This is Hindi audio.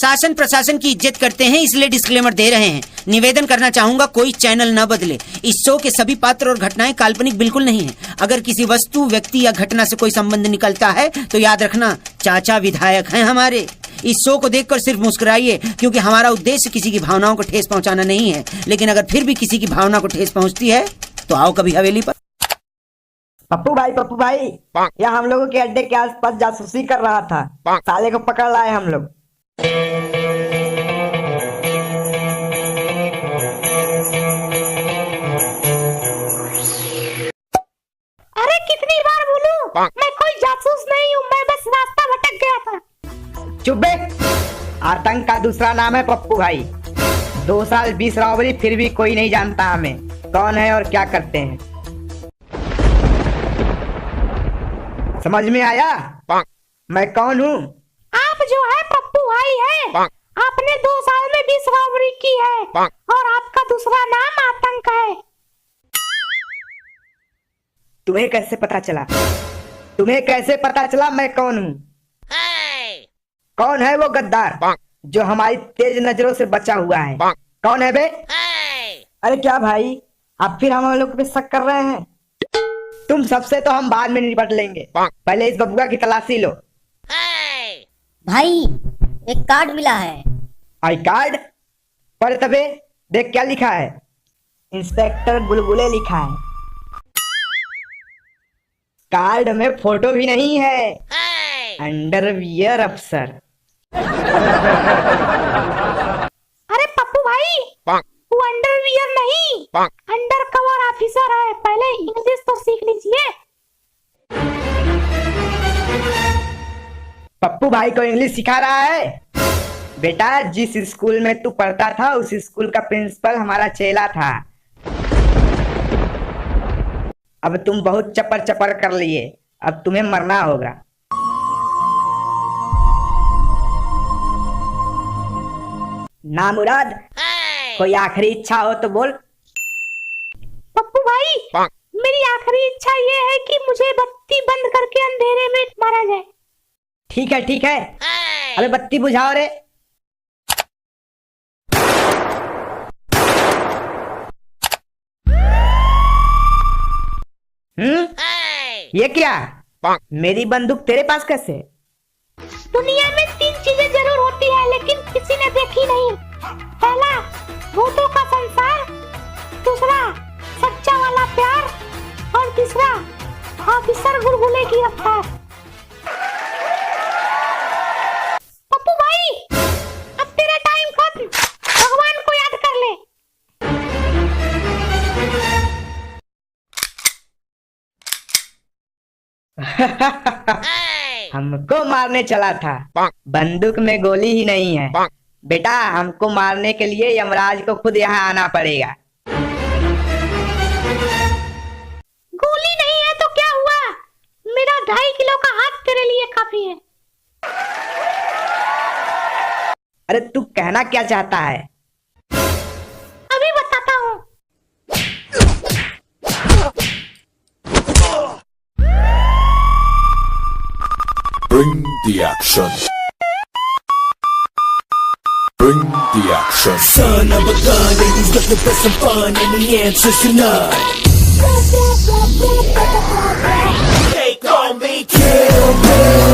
शासन प्रशासन की इज्जत करते हैं, इसलिए डिस्क्लेमर दे रहे हैं। निवेदन करना चाहूंगा, कोई चैनल न बदले। इस शो के सभी पात्र और घटनाएं काल्पनिक बिल्कुल नहीं है। अगर किसी वस्तु, व्यक्ति या घटना से कोई संबंध निकलता है तो याद रखना, चाचा विधायक हैं हमारे। इस शो को देखकर सिर्फ मुस्कुराइए, क्योंकि हमारा उद्देश्य किसी की भावनाओं को ठेस पहुंचाना नहीं है। लेकिन अगर फिर भी किसी की भावना को ठेस पहुंचती है तो आओ कभी हवेली पर। पप्पू भाई, यहाँ हम लोगों के अड्डे के आसपास जासूसी कर रहा था, साले को पकड़ लाए हम लोग। अरे कितनी बार बोलूं, मैं कोई जासूस नहीं हूँ, मैं बस रास्ता भटक गया था। चुप बे, आतंक का दूसरा नाम है पप्पू भाई। 2 साल 20 रॉबरी, फिर भी कोई नहीं जानता हमें कौन है और क्या करते हैं। समझ में आया मैं कौन हूँ? आप जो है पप्पू भाई है। आपने 2 साल में 20 रॉबरी की है और आपका दूसरा नाम आतंक है। तुम्हें कैसे पता चला? तुम्हें कैसे पता चला मैं कौन हूँ? कौन है वो गद्दार जो हमारी तेज नजरों से बचा हुआ है? कौन है बे? अरे क्या भाई, आप फिर हम लोग पे शक कर रहे हैं? तुम सबसे तो हम बाद में निपट लेंगे, पहले इस बबुआ की तलाशी लो। भाई एक कार्ड मिला है। I card? पढ़ तबे, देख क्या लिखा है। इंस्पेक्टर बुलबुले लिखा है। कार्ड में फोटो भी नहीं है। अंडरवियर अफसर। अरे पप्पू भाई, वो अंडरवियर नहीं, अंडर कवर ऑफिसर है। पहले इंग्लिश तो सीख लीजिए। पप्पू भाई को इंग्लिश सिखा रहा है? बेटा, जिस स्कूल में तू पढ़ता था उस स्कूल का प्रिंसिपल हमारा चेला था। अब तुम बहुत चपर चपर कर लिए, अब तुम्हें मरना होगा। ना मुराद, कोई आखिरी इच्छा हो तो बोल। पप्पू भाई, मेरी आखिरी इच्छा ये है कि मुझे बत्ती बंद करके अंधेरे में मारा जाए। ठीक है ठीक है, अबे बत्ती बुझाओ रे। ये क्या? मेरी बंदूक तेरे पास कैसे? दुनिया में 3 चीजें जरूर होती है, लेकिन किसी ने देखी नहीं। पहला, भूतों का संसार। दूसरा, सच्चा वाला प्यार। और तीसरा, ऑफिसर बुलबुले की रफ्तार। पप्पू भाई, अब तेरा टाइम खत्म, भगवान को याद कर ले। हमको मारने चला था, बंदूक में गोली ही नहीं है। बेटा, हमको मारने के लिए यमराज को खुद यहाँ आना पड़ेगा। गोली नहीं है तो क्या हुआ? मेरा 2.5 किलो का हाथ तेरे लिए काफी है। अरे तू कहना क्या चाहता है? अभी बताता हूँ। Bring the action. Bring the action. Son of a gun, and he's looking for some fun, and the answer's none. They call me Kill Bill.